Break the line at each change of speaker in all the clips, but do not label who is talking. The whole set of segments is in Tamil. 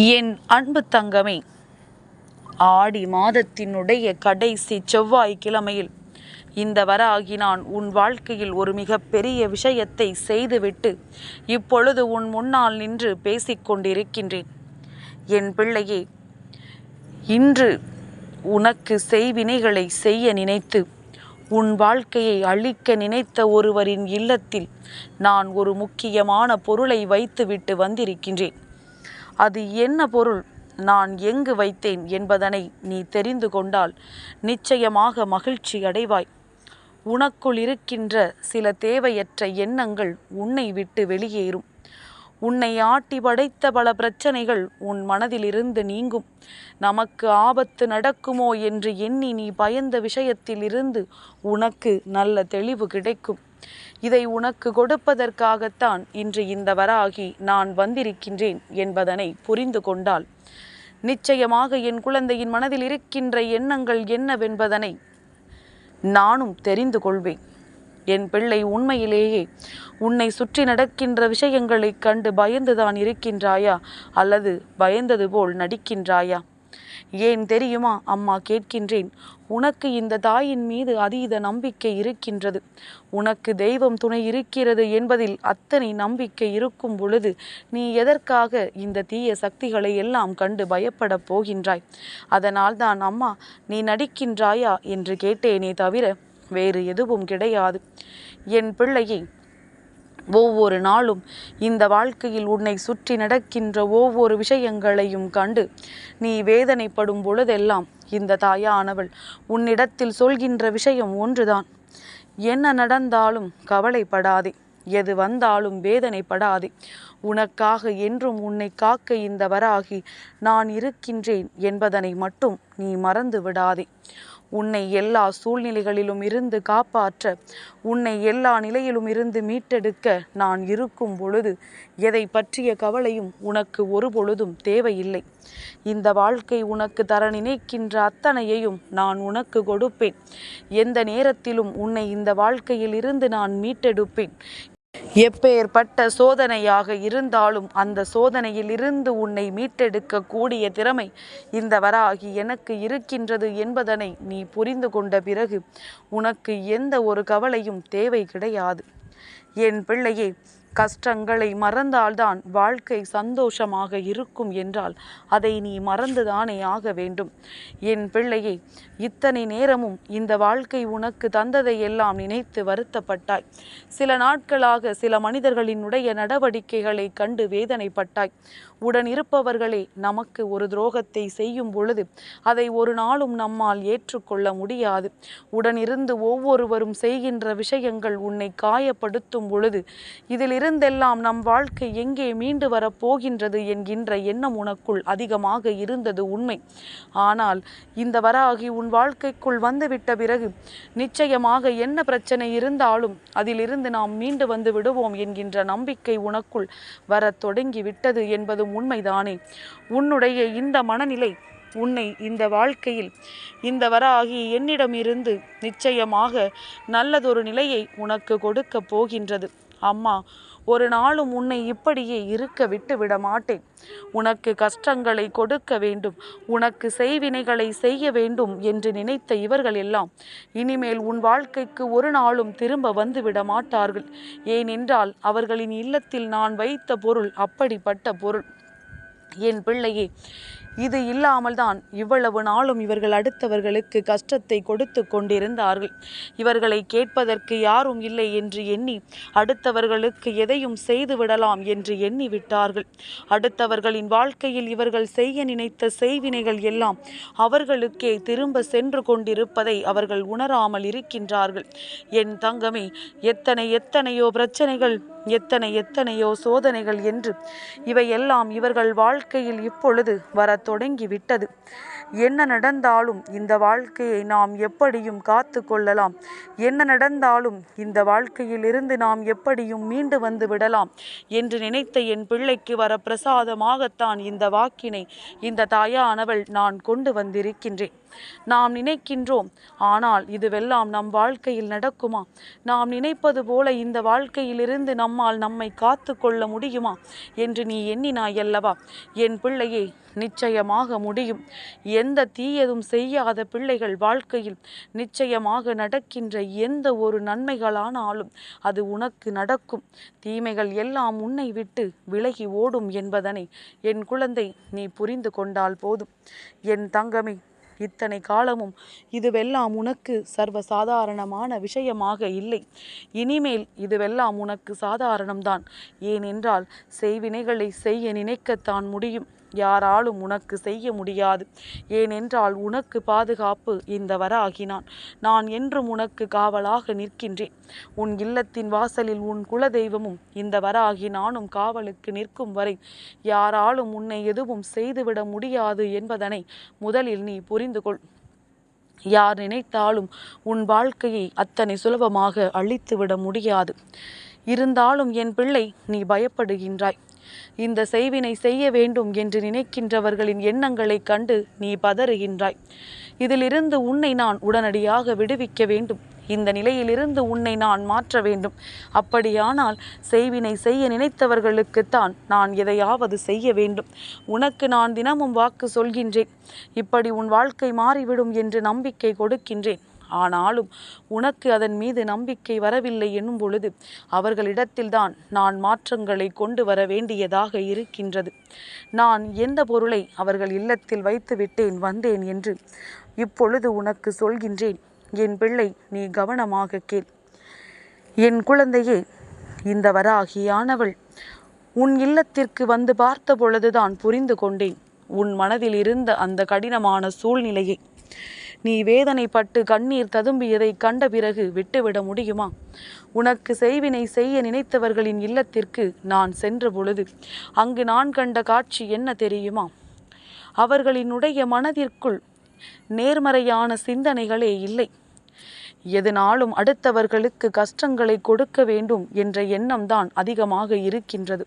என் அன்பு தங்கமே, ஆடி மாதத்தினுடைய கடைசி செவ்வாய்க்கிழமையில் இந்த வராகி நான் உன் வாழ்க்கையில் ஒரு மிகப்பெரிய விஷயத்தை செய்துவிட்டு இப்பொழுது உன் முன்னால் நின்று பேசிக்கொண்டிருக்கின்றேன். என் பிள்ளையே, இன்று உனக்கு செய்வினைகளை செய்ய நினைத்து உன் வாழ்க்கையை அழிக்க நினைத்த ஒருவரின் இல்லத்தில் நான் ஒரு முக்கியமான பொருளை வைத்துவிட்டு வந்திருக்கின்றேன். அது என்ன பொருள், நான் எங்கு வைத்தேன் என்பதனை நீ தெரிந்து கொண்டால் நிச்சயமாக மகிழ்ச்சி அடைவாய். உனக்குள் இருக்கின்ற சில தேவையற்ற எண்ணங்கள் உன்னை விட்டு வெளியேறும். உன்னை ஆட்டி படைத்த பல பிரச்சனைகள் உன் மனதிலிருந்து நீங்கும். நமக்கு ஆபத்து நடக்குமோ என்று எண்ணி நீ பயந்த விஷயத்தில் இருந்து உனக்கு நல்ல தெளிவு கிடைக்கும். இதை உனக்கு கொடுப்பதற்காகத்தான் இன்று இந்த வராகி நான் வந்திருக்கின்றேன் என்பதனை புரிந்து கொண்டால் நிச்சயமாக என் குழந்தையின் மனதில் இருக்கின்ற எண்ணங்கள் என்னவென்பதனை நானும் தெரிந்து கொள்வேன். என் பிள்ளை, உண்மையிலேயே உன்னை சுற்றி நடக்கின்ற விஷயங்களைக் கண்டு பயந்துதான் இருக்கின்றாயா அல்லது பயந்தது போல் நடிக்கின்றாயா? ஏன் தெரியுமா அம்மா கேட்கின்றேன், உனக்கு இந்த தாயின் மீது அதீத நம்பிக்கை இருக்கின்றது. உனக்கு தெய்வம் துணை இருக்கிறது என்பதில் அத்தனை நம்பிக்கை இருக்கும் பொழுது நீ எதற்காக இந்த தீய சக்திகளை எல்லாம் கண்டு பயப்படப் போகின்றாய்? அதனால்தான் அம்மா நீ நடிக்கின்றாயா என்று கேட்டேனே தவிர வேறு எதுவும் கிடையாது. என் பிள்ளையை, ஒவ்வொரு நாளும் இந்த வாழ்க்கையில் உன்னை சுற்றி நடக்கின்ற ஒவ்வொரு விஷயங்களையும் கண்டு நீ வேதனைப்படும் பொழுதெல்லாம் இந்த தாயானவள் உன்னிடத்தில் சொல்கின்ற விஷயம் ஒன்றுதான். என்ன நடந்தாலும் கவலைப்படாதே, எது வந்தாலும் வேதனைப்படாதே. உனக்காக என்றும் உன்னை காக்க இந்த வராகி நான் இருக்கின்றேன் என்பதனை மட்டும் நீ மறந்து விடாதே. உன்னை எல்லா சூழ்நிலைகளிலும் இருந்து காப்பாற்ற, உன்னை எல்லா நிலையிலும் இருந்து மீட்டெடுக்க நான் இருக்கும் பொழுது எதை பற்றிய கவலையும் உனக்கு ஒரு பொழுதும் தேவையில்லை. இந்த வாழ்க்கை உனக்கு தர நினைக்கின்ற அத்தனையையும் நான் உனக்கு கொடுப்பேன். எந்த நேரத்திலும் உன்னை இந்த வாழ்க்கையில் இருந்து நான் மீட்டெடுப்பேன். எப்பேற்பட்ட சோதனையாக இருந்தாலும் அந்த சோதனையில் இருந்து உன்னை மீட்டெடுக்க கூடிய திறமை இந்த வராகி எனக்கு இருக்கின்றது என்பதனை நீ புரிந்து கொண்ட பிறகு உனக்கு எந்த ஒரு கவலையும் தேவை கிடையாது. என் பிள்ளையே, கஷ்டங்களை மறந்தால்தான் வாழ்க்கை சந்தோஷமாக இருக்கும் என்றால் அதை நீ மறந்துதானே ஆக வேண்டும். என் பிள்ளையே, இத்தனை நேரமும் இந்த வாழ்க்கை உனக்கு தந்ததை எல்லாம் நினைத்து வருத்தப்பட்டாய். சில நாட்களாக சில மனிதர்களினுடைய நடவடிக்கைகளை கண்டு வேதனைப்பட்டாய். உடன் இருப்பவர்களே நமக்கு ஒரு துரோகத்தை செய்யும் பொழுது அதை ஒரு நாளும் நம்மால் ஏற்றுக்கொள்ள முடியாது. உடனிருந்து ஒவ்வொருவரும் செய்கின்ற விஷயங்கள் உன்னை காயப்படுத்தும் பொழுது இதிலிருந்தெல்லாம் நம் வாழ்க்கை எங்கே மீண்டு வரப்போகின்றது என்கின்ற எண்ணம் உனக்குள் அதிகமாக இருந்தது உண்மை. ஆனால் இந்த வராகி உன் வாழ்க்கைக்குள் வந்துவிட்ட பிறகு நிச்சயமாக என்ன பிரச்சனை இருந்தாலும் அதிலிருந்து நாம் மீண்டு வந்து விடுவோம் என்கின்ற நம்பிக்கை உனக்குள் வரத் தொடங்கிவிட்டது என்பதும் உண்மைதானே. உன்னுடைய இந்த மனநிலை உன்னை இந்த வாழ்க்கையில் இந்த வராகி என்னிடம் இருந்து நிச்சயமாக நல்லதொரு நிலையை உனக்கு கொடுக்க போகின்றது. அம்மா ஒரு நாளும் உன்னை இப்படியே இருக்க விட்டு விட மாட்டேன். உனக்கு கஷ்டங்களை கொடுக்க வேண்டும், உனக்கு செய்வினைகளை செய்ய வேண்டும் என்று நினைத்த இவர்கள் எல்லாம் இனிமேல் உன் வாழ்க்கைக்கு ஒரு நாளும் திரும்ப வந்து விட மாட்டார்கள். ஏனென்றால் அவர்களின் இல்லத்தில் நான் வைத்த பொருள் அப்படிப்பட்ட பொருள். என் பிள்ளையே, இது இல்லாமல் தான் இவ்வளவு நாளும் இவர்கள் அடுத்தவர்களுக்கு கஷ்டத்தை கொடுத்து கொண்டிருந்தார்கள். இவர்களை கேட்பதற்கு யாரும் இல்லை என்று எண்ணி அடுத்தவர்களுக்கு எதையும் செய்து விடலாம் என்று எண்ணி விட்டார்கள். அடுத்தவர்களின் வாழ்க்கையில் இவர்கள் செய்ய நினைத்த செய்வினைகள் எல்லாம் அவர்களுக்கே திரும்ப சென்று கொண்டிருப்பதை அவர்கள் உணராமல் இருக்கின்றார்கள். என் தங்கமே, எத்தனையோ பிரச்சனைகள், எத்தனையோ சோதனைகள் என்று இவையெல்லாம் இவர்கள் வாழ்க்கையில் இப்பொழுது வர தொடங்கிவிட்டது. என்ன நடந்தாலும் இந்த வாழ்க்கையை நாம் எப்படியும் காத்து கொள்ளலாம், என்ன நடந்தாலும் இந்த வாழ்க்கையில் இருந்து நாம் எப்படியும் மீண்டு வந்து விடலாம் என்று நினைத்த என் பிள்ளைக்கு வர பிரசாதமாகத்தான் இந்த வாக்கினை இந்த தாயானவள் நான் கொண்டு வந்திருக்கின்றேன். நாம் நினைக்கின்றோம். ஆனால் இதுவெல்லாம் நம் வாழ்க்கையில் நடக்குமா? நாம் நினைப்பது போல இந்த வாழ்க்கையிலிருந்து நம்மால் நம்மை காத்து கொள்ள முடியுமா என்று நீ எண்ணினாயல்லவா? என் பிள்ளையே, நிச்சயமாக முடியும். எந்த தீயதும் செய்யாத பிள்ளைகள் வாழ்க்கையில் நிச்சயமாக நடக்கின்ற எந்த ஒரு நன்மைகளானாலும் அது உனக்கு நடக்கும். தீமைகள் எல்லாம் உன்னை விட்டு விலகி ஓடும் என்பதனை என் குழந்தை நீ புரிந்து கொண்டால் போதும். என் தங்கமே, இத்தனை காலமும் இதுவெல்லாம் உனக்கு சர்வசாதாரணமான விஷயமாக இல்லை. இனிமேல் இதுவெல்லாம் உனக்கு சாதாரணம்தான். ஏனென்றால் செய்வினைகளை செய்ய நினைக்கத்தான் முடியும், யாராலும் உனக்கு செய்ய முடியாது. ஏனென்றால் உனக்கு பாதுகாப்பு இந்த வராகினான். நான் என்றும் உனக்கு காவலாக நிற்கின்றேன். உன் இல்லத்தின் வாசலில் உன் குலதெய்வமும் இந்த வராகி நானும் காவலுக்கு நிற்கும் வரை யாராலும் உன்னை எதுவும் செய்துவிட முடியாது என்பதனை முதலில் நீ புரிந்து கொள். யார் நினைத்தாலும் உன் வாழ்க்கையை அத்தனை சுலபமாக அழித்துவிட முடியாது. இருந்தாலும் என் பிள்ளை, நீ பயப்படுகின்றாய். இந்த செய்வினை செய்ய வேண்டும் என்று நினைக்கின்றவர்களின் எண்ணங்களை கண்டு நீ பதறுகின்றாய். இதிலிருந்து உன்னை நான் உடனடியாக விடுவிக்க வேண்டும். இந்த நிலையிலிருந்து உன்னை நான் மாற்ற வேண்டும். அப்படியானால் செய்வினை செய்ய நினைத்தவர்களுக்குத்தான் நான் எதையாவது செய்ய வேண்டும். உனக்கு நான் தினமும் வாக்கு சொல்கின்றேன். இப்படி உன் வாழ்க்கை மாறிவிடும் என்று நம்பிக்கை கொடுக்கின்றேன். ஆனாலும் உனக்கு அதன் மீது நம்பிக்கை வரவில்லை எனும் பொழுது அவர்களிடத்தில்தான் நான் மாற்றங்களை கொண்டு வர வேண்டியதாக இருக்கின்றது. நான் எந்த பொருளை அவர்கள் இல்லத்தில் வைத்து விட்டேன் வந்தேன் என்று இப்பொழுது உனக்கு சொல்கின்றேன். என் பிள்ளை, நீ கவனமாக கேள். என் குழந்தையே, இந்த வராகியானவள் உன் இல்லத்திற்கு வந்து பார்த்த பொழுதுதான் புரிந்து கொண்டேன் உன் மனதில் இருந்த அந்த கடினமான சூழ்நிலையை. நீ வேதனைப்பட்டு கண்ணீர் ததும்பியதை கண்ட பிறகு விட்டுவிட முடியுமா? உனக்கு செய்வினை செய்ய நினைத்தவர்களின் இல்லத்திற்கு நான் சென்ற பொழுது அங்கு நான் கண்ட காட்சி என்ன தெரியுமா? அவர்களினுடைய மனதிற்குள் நேர்மறையான சிந்தனைகளே இல்லை. எதனாலும் அடுத்தவர்களுக்கு கஷ்டங்களை கொடுக்க வேண்டும் என்ற எண்ணம்தான் அதிகமாக இருக்கின்றது.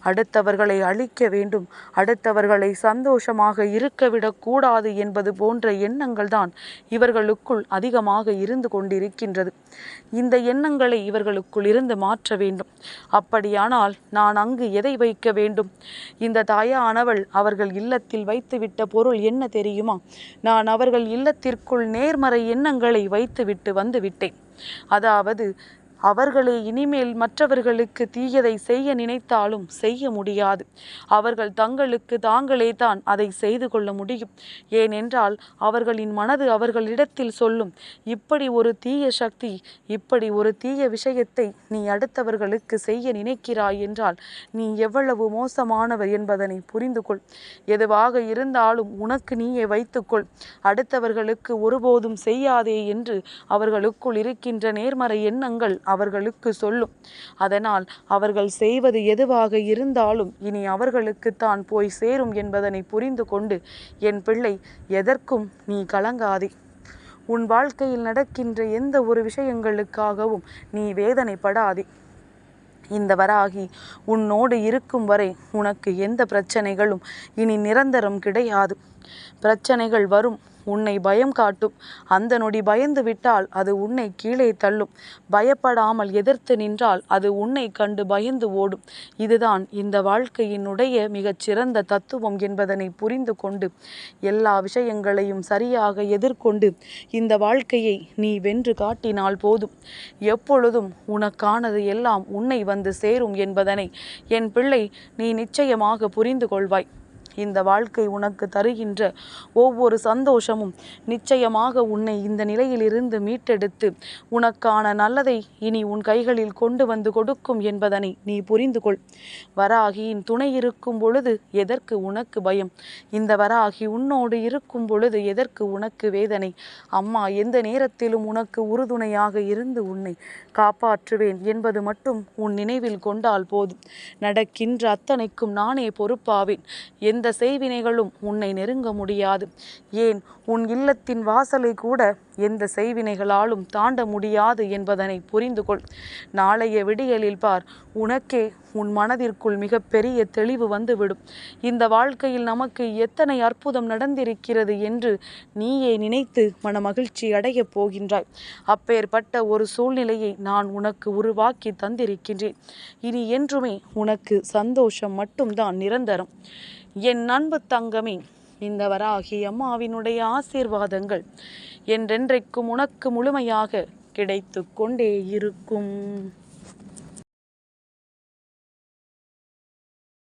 அடுத்தவர்களை அழிக்க வேண்டும், அடுத்தவர்களை சந்தோஷமாக இருக்கவிடக்கூடாது என்பது போன்ற எண்ணங்கள் தான் இவர்களுக்குள் அதிகமாக இருந்து கொண்டிருக்கின்றது. இந்த எண்ணங்களை இவர்களுக்குள் இருந்து மாற்ற வேண்டும். அப்படியானால் நான் அங்கு எதை வைக்க வேண்டும்? இந்த தாயானவள் அவர்கள் இல்லத்தில் வைத்துவிட்ட பொருள் என்ன தெரியுமா? நான் அவர்கள் இல்லத்திற்குள் நேர்மறை எண்ணங்களை வைத்துவிட்டு வந்து விட்டேன். அதாவது அவர்களே இனிமேல் மற்றவர்களுக்கு தீயதை செய்ய நினைத்தாலும் செய்ய முடியாது. அவர்கள் தங்களுக்கு தாங்களே தான் அதை செய்து கொள்ள முடியும். ஏனென்றால் அவர்களின் மனது அவர்களிடத்தில் சொல்லும், இப்படி ஒரு தீய சக்தி, இப்படி ஒரு தீய விஷயத்தை நீ அடுத்தவர்களுக்கு செய்ய நினைக்கிறாய் என்றால் நீ எவ்வளவு மோசமானவர் என்பதனை புரிந்து கொள். எதுவாக இருந்தாலும் உனக்கு நீயே வைத்துக்கொள். அடுத்தவர்களுக்கு ஒருபோதும் செய்யாதே என்று அவர்களுக்குள் இருக்கின்ற நேர்மறை எண்ணங்கள் அவர்களுக்கு சொல்லும். அதனால் அவர்கள் செய்வது எதுவாக இருந்தாலும் இனி அவர்களுக்குத்தான் போய் சேரும் என்பதனை புரிந்து கொண்டு என் பிள்ளை, எதற்கும் நீ கலங்காதே. உன் வாழ்க்கையில் நடக்கின்ற எந்த ஒரு விஷயங்களுக்காகவும் நீ வேதனைப்படாதே. இந்த வராகி உன்னோடு இருக்கும் வரை உனக்கு எந்த பிரச்சனைகளும் இனி நிரந்தரம் கிடையாது. பிரச்சனைகள் வரும், உன்னை பயம் காட்டும். அந்த நொடி பயந்து விட்டால் அது உன்னை கீழே தள்ளும். பயப்படாமல் எதிர்த்து நின்றால் அது உன்னை கண்டு பயந்து ஓடும். இதுதான் இந்த வாழ்க்கையினுடைய மிகச்சிறந்த தத்துவம் என்பதனை புரிந்து கொண்டு எல்லா விஷயங்களையும் சரியாக எதிர்கொண்டு இந்த வாழ்க்கையை நீ வென்று காட்டினால் போதும். எப்பொழுதும் உனக்கானது எல்லாம் உன்னை வந்து சேரும் என்பதனை என் பிள்ளை நீ நிச்சயமாக புரிந்து கொள்வாய். இந்த வாழ்க்கை உனக்கு தருகின்ற ஒவ்வொரு சந்தோஷமும் நிச்சயமாக உன்னை இந்த நிலையிலிருந்து மீட்டெடுத்து உனக்கான நல்லதை இனி உன் கைகளில் கொண்டு வந்து கொடுக்கும் என்பதனை நீ புரிந்து கொள். வராகியின் துணை இருக்கும் பொழுது எதற்கு உனக்கு பயம்? இந்த வராகி உன்னோடு இருக்கும் பொழுது எதற்கு உனக்கு வேதனை? அம்மா எந்த நேரத்திலும் உனக்கு உறுதுணையாக இருந்து உன்னை காப்பாற்றுவேன் என்பது மட்டும் உன் நினைவில் கொண்டால் போதும். நடக்கின்ற அத்தனைக்கும் நானே பொறுப்பாவேன். எந்த எந்த செய்வினைகளும் உன்னை நெருங்க முடியாது. ஏன், உன் இல்லத்தின் வாசலை கூட எந்த செய்வினைகளாலும் தாண்ட முடியாது என்பதனை புரிந்து கொள். நாளைய விடியலில் பார், உனக்கே உன் மனதிற்குள் மிக பெரிய தெளிவு வந்துவிடும். இந்த வாழ்க்கையில் நமக்கு எத்தனை அற்புதம் நடந்திருக்கிறது என்று நீயே நினைத்து மன மகிழ்ச்சி அடையப் போகின்றாய். அப்பேற்பட்ட ஒரு சூழ்நிலையை நான் உனக்கு உருவாக்கி தந்திருக்கின்றேன். இனி என்றுமே உனக்கு சந்தோஷம் மட்டும்தான் நிரந்தரம். என் அன்பு தங்கமே, இந்த வராகி அம்மாவினுடைய ஆசீர்வாதங்கள் என்றென்றைக்கும் உனக்கு முழுமையாக கிடைத்து கொண்டே இருக்கும்.